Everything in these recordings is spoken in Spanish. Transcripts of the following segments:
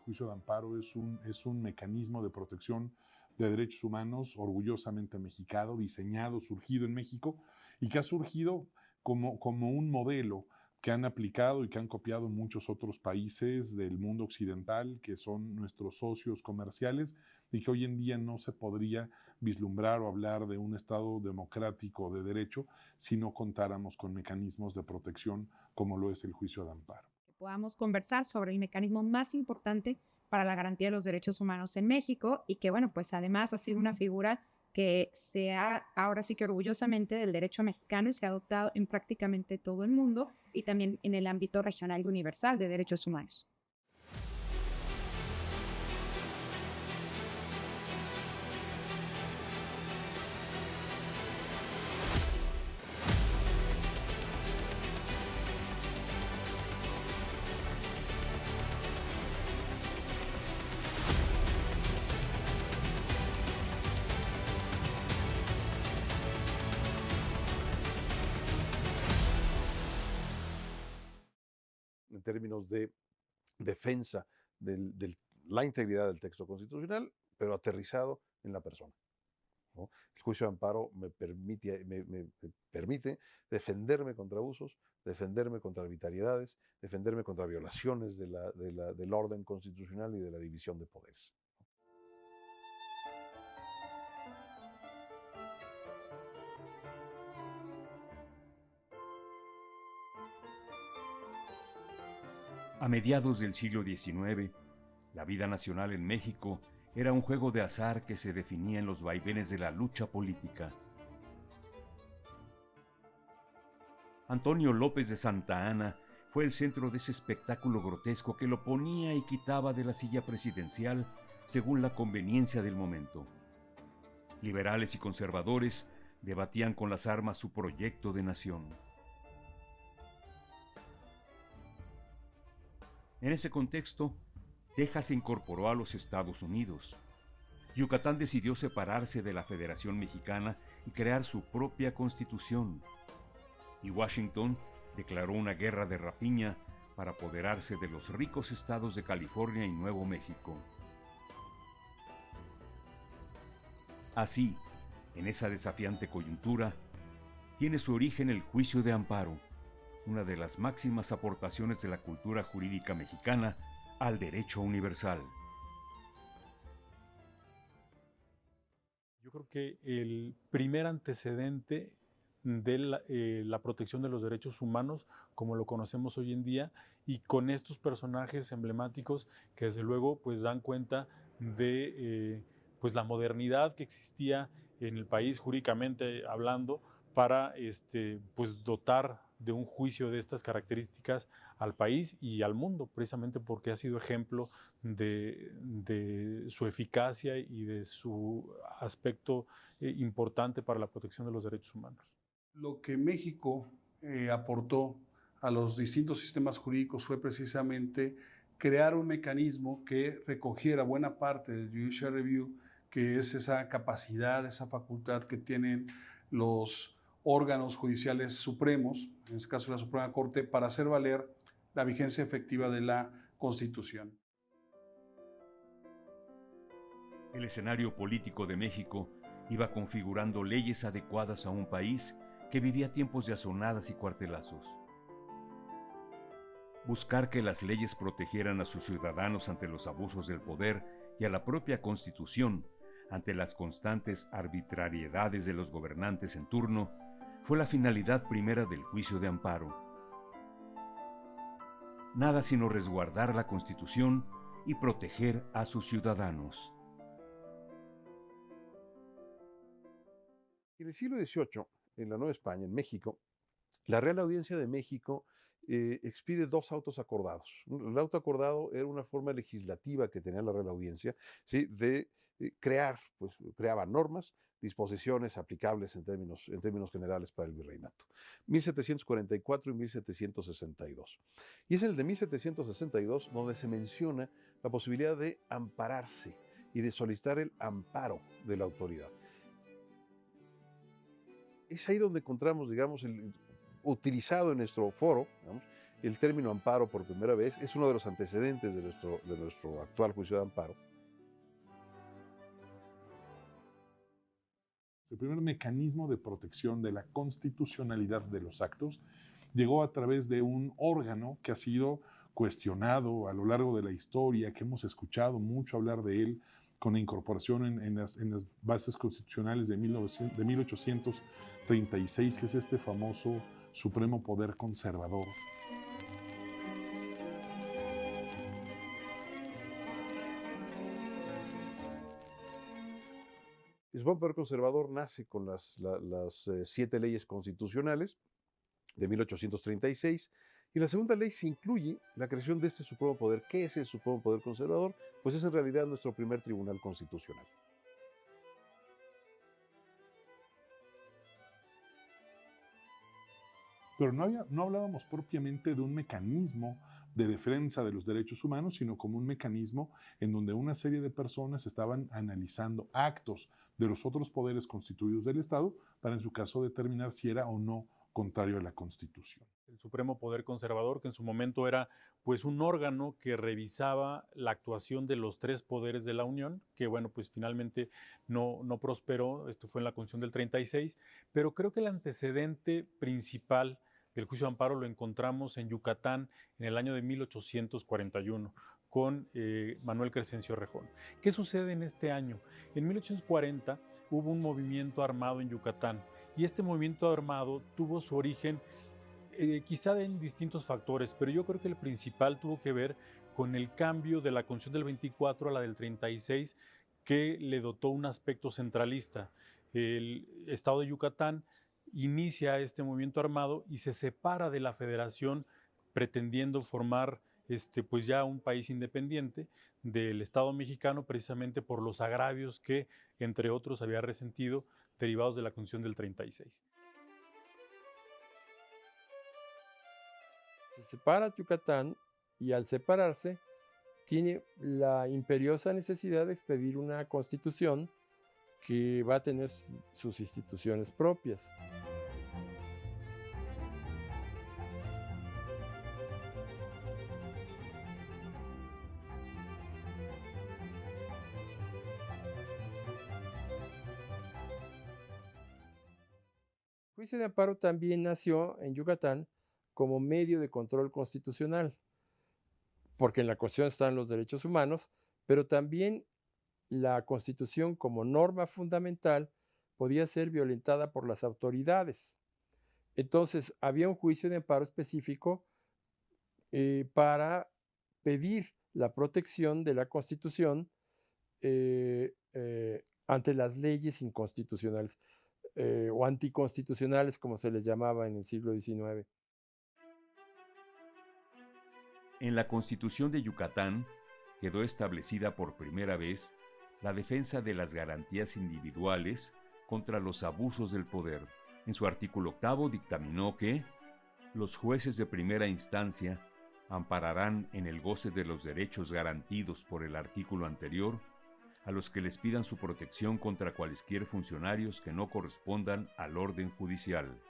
juicio de amparo es un mecanismo de protección de derechos humanos orgullosamente mexicano, diseñado, surgido en México y que ha surgido como un modelo que han aplicado y que han copiado muchos otros países del mundo occidental, que son nuestros socios comerciales, y que hoy en día no se podría vislumbrar o hablar de un Estado democrático de derecho si no contáramos con mecanismos de protección como lo es el juicio de amparo. Que podamos conversar sobre el mecanismo más importante para la garantía de los derechos humanos en México y que, bueno, pues además ha sido una figura que se ha, ahora sí que orgullosamente del derecho mexicano y se ha adoptado en prácticamente todo el mundo y también en el ámbito regional y universal de derechos humanos. En términos de defensa de la integridad del texto constitucional, pero aterrizado en la persona, ¿no? El juicio de amparo me permite defenderme contra abusos, defenderme contra arbitrariedades, defenderme contra violaciones del orden constitucional y de la división de poderes. A mediados del siglo XIX, la vida nacional en México era un juego de azar que se definía en los vaivenes de la lucha política. Antonio López de Santa Anna fue el centro de ese espectáculo grotesco que lo ponía y quitaba de la silla presidencial según la conveniencia del momento. Liberales y conservadores debatían con las armas su proyecto de nación. En ese contexto, Texas se incorporó a los Estados Unidos. Yucatán decidió separarse de la Federación Mexicana y crear su propia constitución. Y Washington declaró una guerra de rapiña para apoderarse de los ricos estados de California y Nuevo México. Así, en esa desafiante coyuntura, tiene su origen el juicio de amparo, una de las máximas aportaciones de la cultura jurídica mexicana al derecho universal. Yo creo que el primer antecedente de la protección de los derechos humanos, como lo conocemos hoy en día, y con estos personajes emblemáticos que desde luego pues dan cuenta de pues la modernidad que existía en el país jurídicamente hablando para pues dotar de un juicio de estas características al país y al mundo, precisamente porque ha sido ejemplo de su eficacia y de su aspecto importante para la protección de los derechos humanos. Lo que México aportó a los distintos sistemas jurídicos fue precisamente crear un mecanismo que recogiera buena parte del Judicial Review, que es esa capacidad, esa facultad que tienen los órganos judiciales supremos, en este caso la Suprema Corte, para hacer valer la vigencia efectiva de la Constitución. El escenario político de México iba configurando leyes adecuadas a un país que vivía tiempos de azonadas y cuartelazos. Buscar que las leyes protegieran a sus ciudadanos ante los abusos del poder y a la propia Constitución ante las constantes arbitrariedades de los gobernantes en turno fue la finalidad primera del juicio de amparo. Nada sino resguardar la Constitución y proteger a sus ciudadanos. En el siglo XVIII, en la Nueva España, en México, la Real Audiencia de México expide dos autos acordados. El auto acordado era una forma legislativa que tenía la Real Audiencia, ¿sí?, de creaba normas, disposiciones aplicables en términos generales para el virreinato. 1744 y 1762. Y es en el de 1762 donde se menciona la posibilidad de ampararse y de solicitar el amparo de la autoridad. Es ahí donde encontramos, digamos, utilizado en nuestro foro, digamos, el término amparo por primera vez, es uno de los antecedentes de nuestro actual juicio de amparo. El primer mecanismo de protección de la constitucionalidad de los actos llegó a través de un órgano que ha sido cuestionado a lo largo de la historia, que hemos escuchado mucho hablar de él, con la incorporación en las bases constitucionales de 1836, que es este famoso Supremo Poder Conservador. El Supremo Poder Conservador nace con las 7 leyes constitucionales de 1836, y en la segunda ley se incluye la creación de este Supremo Poder. ¿Qué es el Supremo Poder Conservador? Pues es en realidad nuestro primer tribunal constitucional. Pero no hablábamos propiamente de un mecanismo de defensa de los derechos humanos, sino como un mecanismo en donde una serie de personas estaban analizando actos de los otros poderes constituidos del Estado para, en su caso, determinar si era o no contrario a la Constitución. El Supremo Poder Conservador, que en su momento era pues un órgano que revisaba la actuación de los 3 poderes de la Unión, que bueno, pues finalmente no prosperó. Esto fue en la Constitución del 36, pero creo que el antecedente principal del juicio de amparo lo encontramos en Yucatán en el año de 1841 con Manuel Crescencio Rejón. ¿Qué sucede en este año? En 1840 hubo un movimiento armado en Yucatán, y este movimiento armado tuvo su origen quizá en distintos factores, pero yo creo que el principal tuvo que ver con el cambio de la Constitución del 24 a la del 36, que le dotó un aspecto centralista. El Estado de Yucatán inicia este movimiento armado y se separa de la Federación, pretendiendo formar pues ya un país independiente del Estado mexicano, precisamente por los agravios que, entre otros, había resentido derivados de la Constitución del 36. Se separa Yucatán, y al separarse tiene la imperiosa necesidad de expedir una constitución que va a tener sus instituciones propias. El juicio de amparo también nació en Yucatán como medio de control constitucional, porque en la Constitución están los derechos humanos, pero también la Constitución como norma fundamental podía ser violentada por las autoridades. Entonces había un juicio de amparo específico para pedir la protección de la Constitución ante las leyes inconstitucionales o anticonstitucionales, como se les llamaba en el siglo XIX. En la Constitución de Yucatán quedó establecida por primera vez la defensa de las garantías individuales contra los abusos del poder. En su artículo 8 dictaminó que los jueces de primera instancia ampararán en el goce de los derechos garantidos por el artículo anterior a los que les pidan su protección contra cualesquier funcionarios que no correspondan al orden judicial.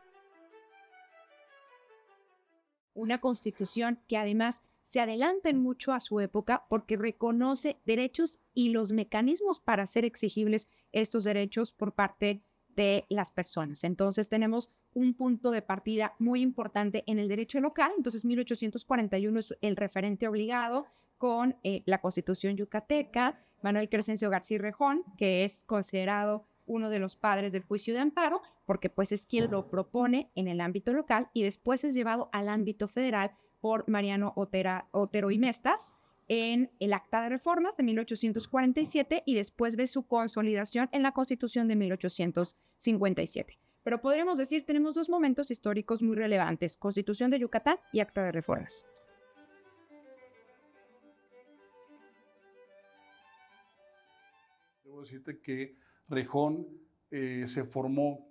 Una constitución que además se adelanta mucho a su época porque reconoce derechos y los mecanismos para hacer exigibles estos derechos por parte de las personas. Entonces tenemos un punto de partida muy importante en el derecho local. Entonces 1841 es el referente obligado con la Constitución yucateca. Manuel Crescencio García Rejón, que es considerado uno de los padres del juicio de amparo, porque pues es quien lo propone en el ámbito local y después es llevado al ámbito federal por Mariano Otero y Mestas en el Acta de Reformas de 1847 y después ve su consolidación en la Constitución de 1857. Pero podríamos decir, tenemos 2 momentos históricos muy relevantes, Constitución de Yucatán y Acta de Reformas. Debo decirte que Rejón se formó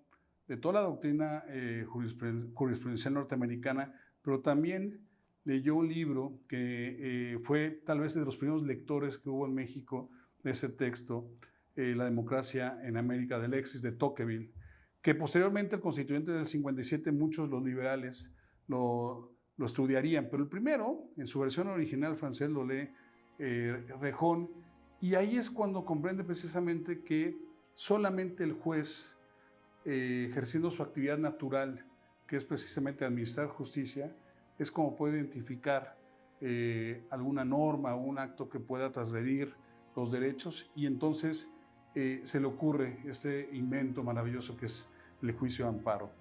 de toda la doctrina jurisprudencial norteamericana, pero también leyó un libro que fue tal vez de los primeros lectores que hubo en México de ese texto, La democracia en América, de Alexis de Tocqueville, que posteriormente el constituyente del 57, muchos los liberales lo lo estudiarían. Pero el primero, en su versión original francés, lo lee Rejón, y ahí es cuando comprende precisamente que solamente el juez, ejerciendo su actividad natural, que es precisamente administrar justicia, es como puede identificar alguna norma o un acto que pueda transgredir los derechos, y entonces se le ocurre este invento maravilloso que es el juicio de amparo.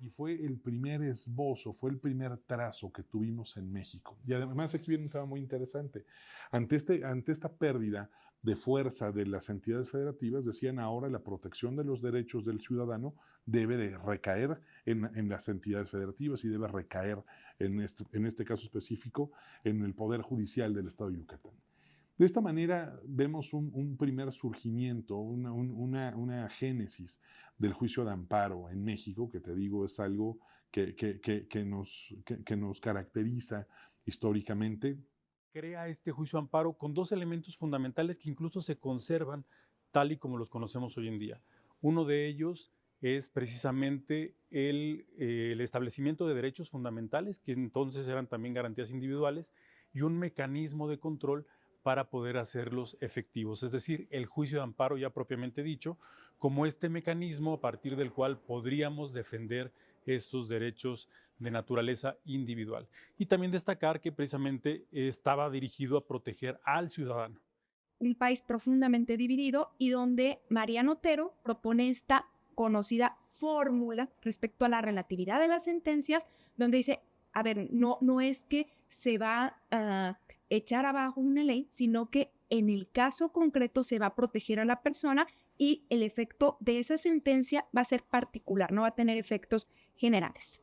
Y fue el primer esbozo, fue el primer trazo que tuvimos en México. Y además aquí viene un tema muy interesante. Ante esta pérdida de fuerza de las entidades federativas, decían ahora la protección de los derechos del ciudadano debe de recaer en las entidades federativas y debe recaer, en este caso específico, en el Poder Judicial del Estado de Yucatán. De esta manera vemos un primer surgimiento, una génesis del juicio de amparo en México, que te digo es algo que nos caracteriza históricamente. Crea este juicio de amparo con dos elementos fundamentales que incluso se conservan tal y como los conocemos hoy en día. Uno de ellos es precisamente el establecimiento de derechos fundamentales, que entonces eran también garantías individuales, y un mecanismo de control para poder hacerlos efectivos, es decir, el juicio de amparo ya propiamente dicho, como este mecanismo a partir del cual podríamos defender estos derechos de naturaleza individual. Y también destacar que precisamente estaba dirigido a proteger al ciudadano. Un país profundamente dividido y donde Mariano Otero propone esta conocida fórmula respecto a la relatividad de las sentencias, donde dice, a ver, no es que se va a echar abajo una ley, sino que en el caso concreto se va a proteger a la persona y el efecto de esa sentencia va a ser particular, no va a tener efectos generales.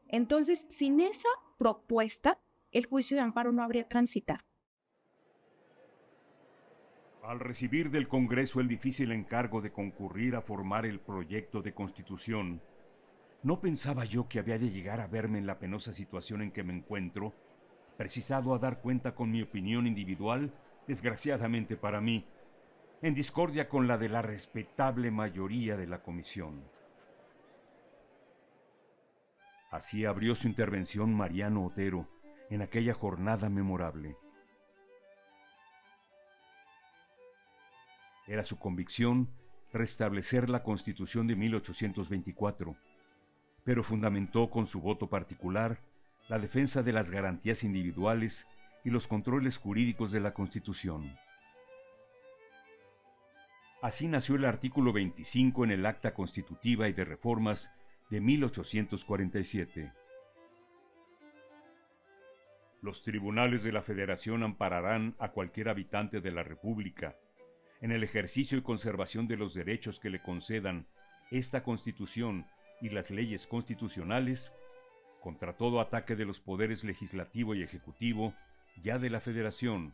Entonces, sin esa propuesta, el juicio de amparo no habría transitado. Al recibir del Congreso el difícil encargo de concurrir a formar el proyecto de Constitución, no pensaba yo que había de llegar a verme en la penosa situación en que me encuentro, precisado a dar cuenta con mi opinión individual, desgraciadamente para mí, en discordia con la de la respetable mayoría de la comisión. Así abrió su intervención Mariano Otero en aquella jornada memorable. Era su convicción restablecer la Constitución de 1824, pero fundamentó con su voto particular la defensa de las garantías individuales y los controles jurídicos de la Constitución. Así nació el artículo 25 en el Acta Constitutiva y de Reformas de 1847. Los tribunales de la Federación ampararán a cualquier habitante de la República en el ejercicio y conservación de los derechos que le concedan esta Constitución y las leyes constitucionales, contra todo ataque de los poderes legislativo y ejecutivo, ya de la Federación,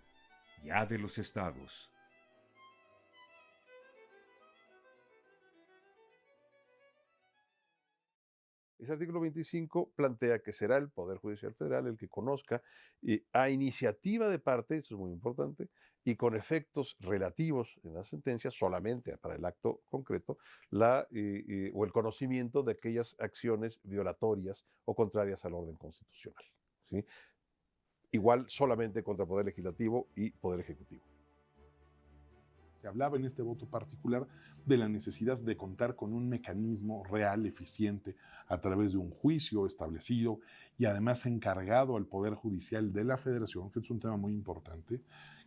ya de los estados. Ese artículo 25 plantea que será el Poder Judicial Federal el que conozca a iniciativa de parte, eso es muy importante, y con efectos relativos en la sentencia, solamente para el acto concreto, o el conocimiento de aquellas acciones violatorias o contrarias al orden constitucional, ¿sí? Igual solamente contra Poder Legislativo y Poder Ejecutivo. Se hablaba en este voto particular de la necesidad de contar con un mecanismo real, eficiente, a través de un juicio establecido y además encargado al Poder Judicial de la Federación, que es un tema muy importante,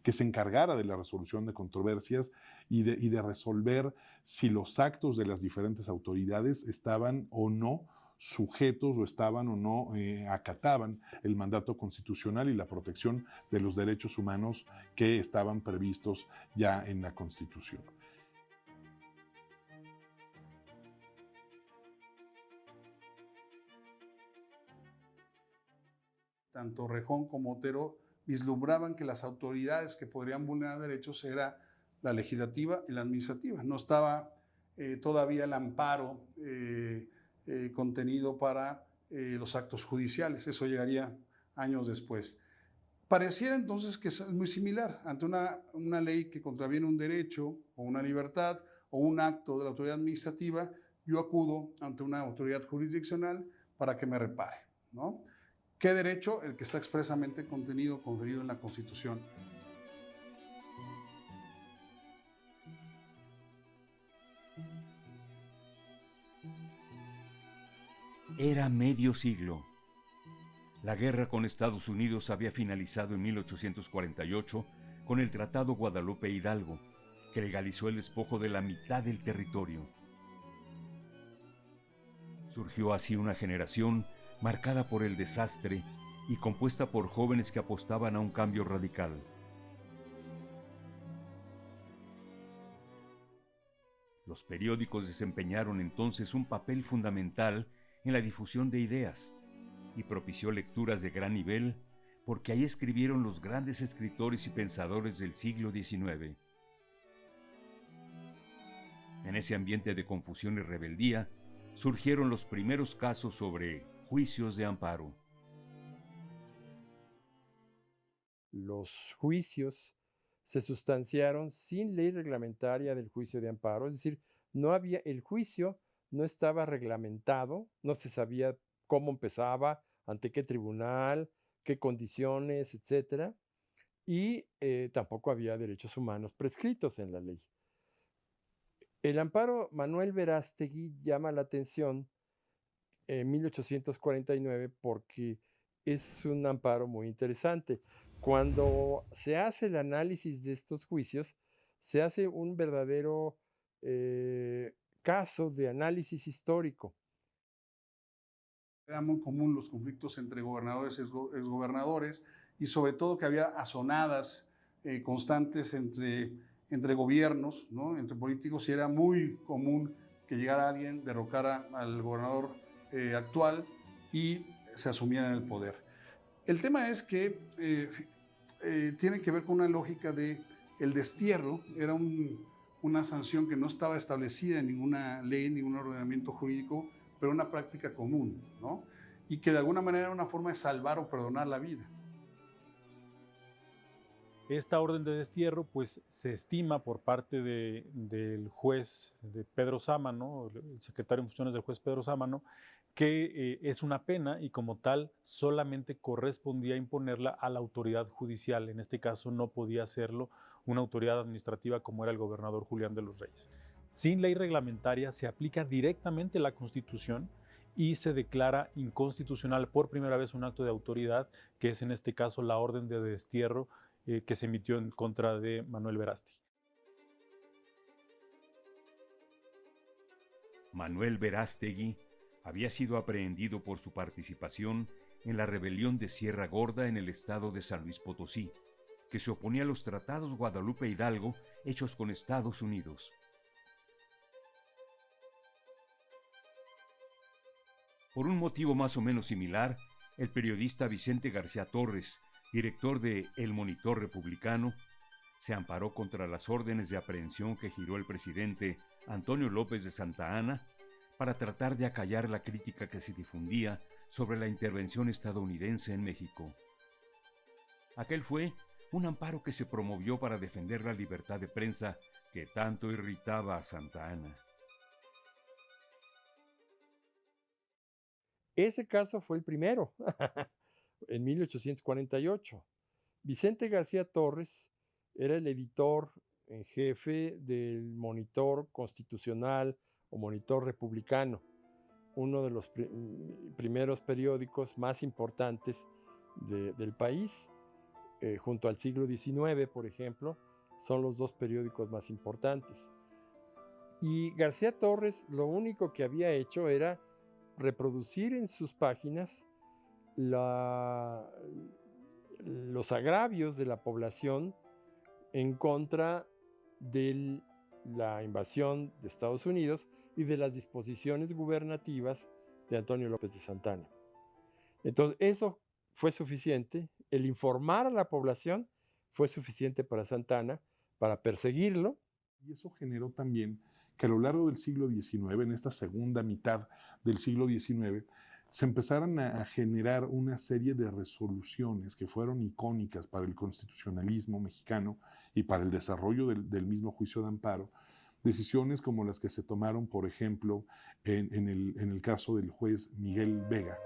que se encargara de la resolución de controversias y de resolver si los actos de las diferentes autoridades estaban o no sujetos o estaban o no acataban el mandato constitucional y la protección de los derechos humanos que estaban previstos ya en la Constitución. Tanto Rejón como Otero vislumbraban que las autoridades que podrían vulnerar derechos era la legislativa y la administrativa. No estaba todavía el amparo contenido para los actos judiciales. Eso llegaría años después. Pareciera entonces que es muy similar. Ante una ley que contraviene un derecho o una libertad o un acto de la autoridad administrativa, yo acudo ante una autoridad jurisdiccional para que me repare, ¿no? ¿Qué derecho? El que está expresamente conferido en la Constitución. Era medio siglo. La guerra con Estados Unidos había finalizado en 1848 con el Tratado Guadalupe Hidalgo, que legalizó el despojo de la mitad del territorio. Surgió así una generación marcada por el desastre y compuesta por jóvenes que apostaban a un cambio radical. Los periódicos desempeñaron entonces un papel fundamental en la difusión de ideas y propició lecturas de gran nivel porque ahí escribieron los grandes escritores y pensadores del siglo XIX. En ese ambiente de confusión y rebeldía surgieron los primeros casos sobre juicios de amparo. Los juicios se sustanciaron sin ley reglamentaria del juicio de amparo, es decir, el juicio no estaba reglamentado, no se sabía cómo empezaba, ante qué tribunal, qué condiciones, etc. Y tampoco había derechos humanos prescritos en la ley. El amparo Manuel Verástegui llama la atención en 1849 porque es un amparo muy interesante. Cuando se hace el análisis de estos juicios, se hace un verdadero caso de análisis histórico. Era muy común los conflictos entre gobernadores y exgobernadores y sobre todo que había azonadas constantes entre gobiernos, ¿no? Entre políticos, y era muy común que llegara alguien, derrocara al gobernador actual y se asumiera en el poder. El tema es que tiene que ver con una lógica de el destierro, era una sanción que no estaba establecida en ninguna ley, en ningún ordenamiento jurídico, pero una práctica común, ¿no? Y que de alguna manera era una forma de salvar o perdonar la vida. Esta orden de destierro pues se estima por parte del juez de Pedro Sámano, el secretario en funciones del juez Pedro Sámano, que es una pena y como tal solamente correspondía imponerla a la autoridad judicial. En este caso no podía hacerlo una autoridad administrativa como era el gobernador Julián de los Reyes. Sin ley reglamentaria se aplica directamente la Constitución y se declara inconstitucional por primera vez un acto de autoridad, que es en este caso la orden de destierro que se emitió en contra de Manuel Verástegui. Manuel Verástegui había sido aprehendido por su participación en la rebelión de Sierra Gorda en el estado de San Luis Potosí, que se oponía a los tratados Guadalupe Hidalgo hechos con Estados Unidos. Por un motivo más o menos similar, el periodista Vicente García Torres, director de El Monitor Republicano, se amparó contra las órdenes de aprehensión que giró el presidente Antonio López de Santa Anna para tratar de acallar la crítica que se difundía sobre la intervención estadounidense en México. Aquel fue un amparo que se promovió para defender la libertad de prensa que tanto irritaba a Santa Anna. Ese caso fue el primero, en 1848. Vicente García Torres era el editor en jefe del Monitor Constitucional o Monitor Republicano, uno de los primeros periódicos más importantes del país. Junto al siglo XIX, por ejemplo, son los dos periódicos más importantes. Y García Torres lo único que había hecho era reproducir en sus páginas los agravios de la población en contra de la invasión de Estados Unidos y de las disposiciones gubernativas de Antonio López de Santa Anna. Entonces, eso fue suficiente, el informar a la población fue suficiente para Santa Anna para perseguirlo. Y eso generó también que a lo largo del siglo XIX, en esta segunda mitad del siglo XIX, se empezaron a generar una serie de resoluciones que fueron icónicas para el constitucionalismo mexicano y para el desarrollo del mismo juicio de amparo, decisiones como las que se tomaron, por ejemplo, en el caso del juez Miguel Vega.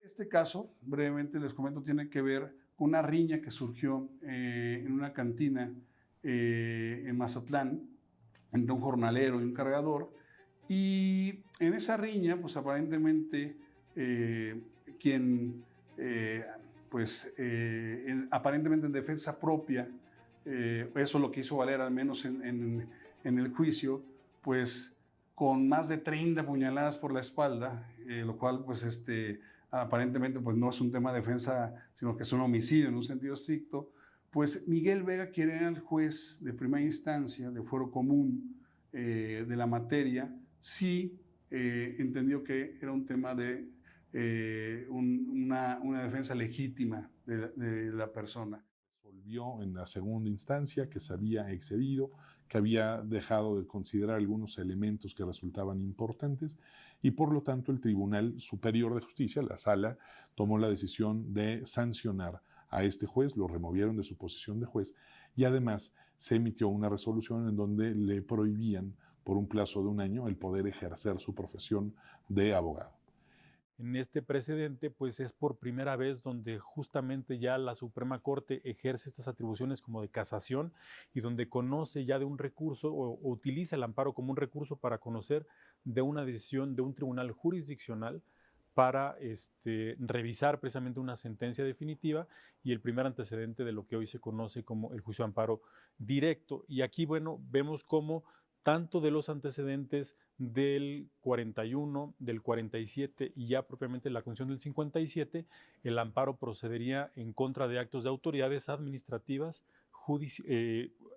Este caso, brevemente les comento, tiene que ver con una riña que surgió en una cantina en Mazatlán, entre un jornalero y un cargador. Y en esa riña, pues aparentemente, aparentemente en defensa propia, eso es lo que hizo valer al menos en el juicio, pues con más de 30 puñaladas por la espalda, lo cual pues aparentemente pues no es un tema de defensa, sino que es un homicidio en un sentido estricto. Pues Miguel Vega, quien era el juez de primera instancia, de fuero común de la materia, sí entendió que era un tema de una defensa legítima de la persona. Resolvió en la segunda instancia que se había excedido, que había dejado de considerar algunos elementos que resultaban importantes y por lo tanto el Tribunal Superior de Justicia, la Sala, tomó la decisión de sancionar a este juez, lo removieron de su posición de juez y además se emitió una resolución en donde le prohibían por un plazo de 1 año el poder ejercer su profesión de abogado. En este precedente, pues es por primera vez donde justamente ya la Suprema Corte ejerce estas atribuciones como de casación y donde conoce ya de un recurso o utiliza el amparo como un recurso para conocer de una decisión de un tribunal jurisdiccional para revisar precisamente una sentencia definitiva y el primer antecedente de lo que hoy se conoce como el juicio de amparo directo. Y aquí, bueno, vemos cómo tanto de los antecedentes del 41, del 47 y ya propiamente la Constitución del 57, el amparo procedería en contra de actos de autoridades administrativas,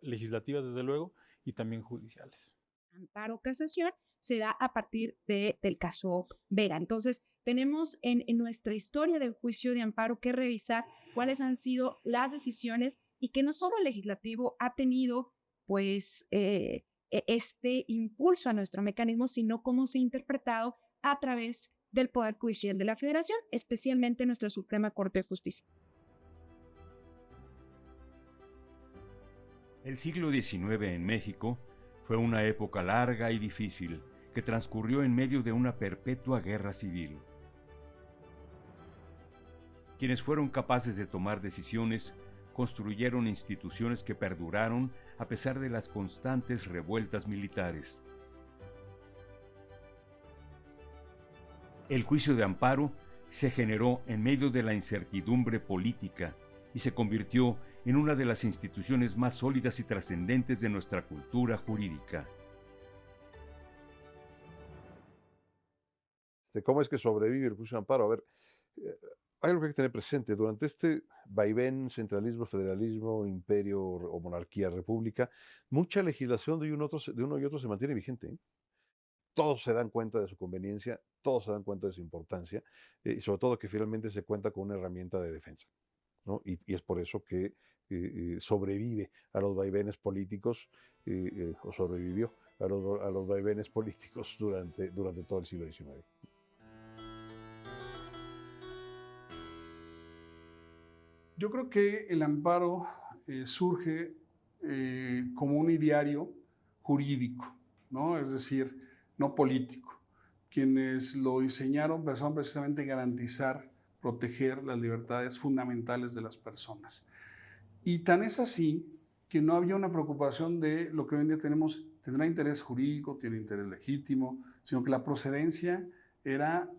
legislativas desde luego, y también judiciales. Amparo casación se da a partir del caso Vega. Entonces, tenemos en nuestra historia del juicio de amparo que revisar cuáles han sido las decisiones y que no solo el legislativo ha tenido, pues, este impulso a nuestro mecanismo, sino cómo se ha interpretado a través del Poder Judicial de la Federación, especialmente nuestra Suprema Corte de Justicia. El siglo XIX en México fue una época larga y difícil que transcurrió en medio de una perpetua guerra civil. Quienes fueron capaces de tomar decisiones construyeron instituciones que perduraron a pesar de las constantes revueltas militares. El juicio de amparo se generó en medio de la incertidumbre política y se convirtió en una de las instituciones más sólidas y trascendentes de nuestra cultura jurídica. ¿Cómo es que sobrevive el juicio de amparo? A ver, hay algo que hay que tener presente. Durante este vaivén, centralismo, federalismo, imperio o monarquía, república, mucha legislación de uno y otro se mantiene vigente, ¿eh? Todos se dan cuenta de su conveniencia, todos se dan cuenta de su importancia, y sobre todo que finalmente se cuenta con una herramienta de defensa, ¿no? Y es por eso que sobrevive a los vaivenes políticos, o sobrevivió a los vaivenes políticos durante todo el siglo XIX. Yo creo que el amparo surge como un ideario jurídico, ¿no? Es decir, no político. Quienes lo diseñaron pensaban precisamente garantizar, proteger las libertades fundamentales de las personas. Y tan es así que no había una preocupación de lo que hoy en día tenemos, tendrá interés jurídico, tiene interés legítimo, sino que la procedencia era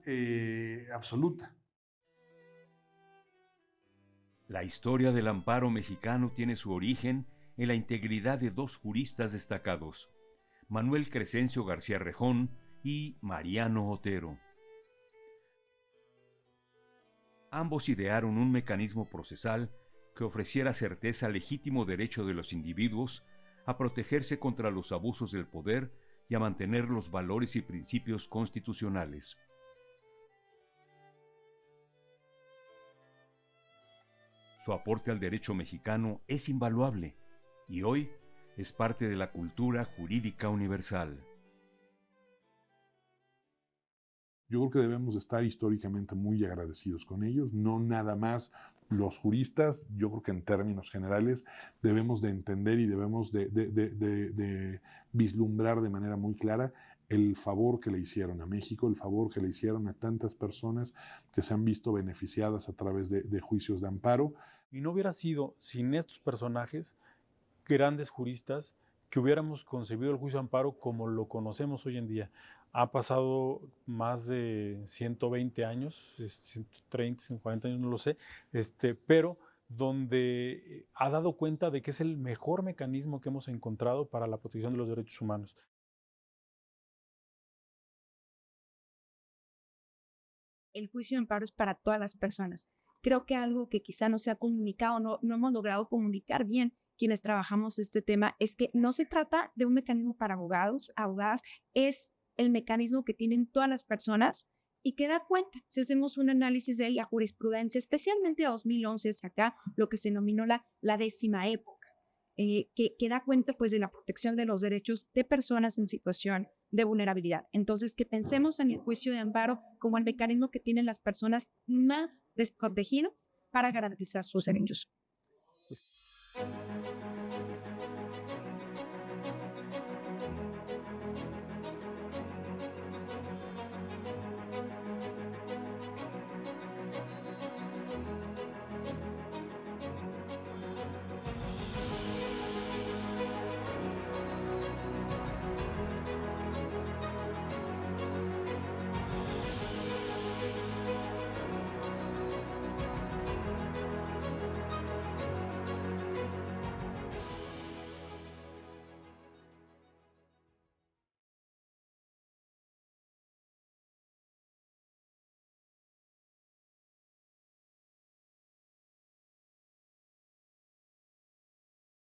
absoluta. La historia del amparo mexicano tiene su origen en la integridad de dos juristas destacados, Manuel Crescencio García Rejón y Mariano Otero. Ambos idearon un mecanismo procesal que ofreciera certeza al legítimo derecho de los individuos a protegerse contra los abusos del poder y a mantener los valores y principios constitucionales. Su aporte al derecho mexicano es invaluable y hoy es parte de la cultura jurídica universal. Yo creo que debemos estar históricamente muy agradecidos con ellos, no nada más los juristas, yo creo que en términos generales, debemos de entender y debemos de vislumbrar de manera muy clara el favor que le hicieron a México, el favor que le hicieron a tantas personas que se han visto beneficiadas a través de juicios de amparo. Y no hubiera sido sin estos personajes, grandes juristas, que hubiéramos concebido el juicio de amparo como lo conocemos hoy en día. Ha pasado más de 120 años, 130, 140 años, no lo sé, pero donde ha dado cuenta de que es el mejor mecanismo que hemos encontrado para la protección de los derechos humanos. El juicio de amparo es para todas las personas. Creo que algo que quizá no se ha comunicado, no hemos logrado comunicar bien quienes trabajamos este tema, es que no se trata de un mecanismo para abogados, abogadas, es el mecanismo que tienen todas las personas y que da cuenta, si hacemos un análisis de la jurisprudencia, especialmente de 2011 hacia acá, lo que se denominó la décima época, que da cuenta pues de la protección de los derechos de personas en situación de vulnerabilidad. Entonces, que pensemos en el juicio de amparo como el mecanismo que tienen las personas más desprotegidas para garantizar sus derechos.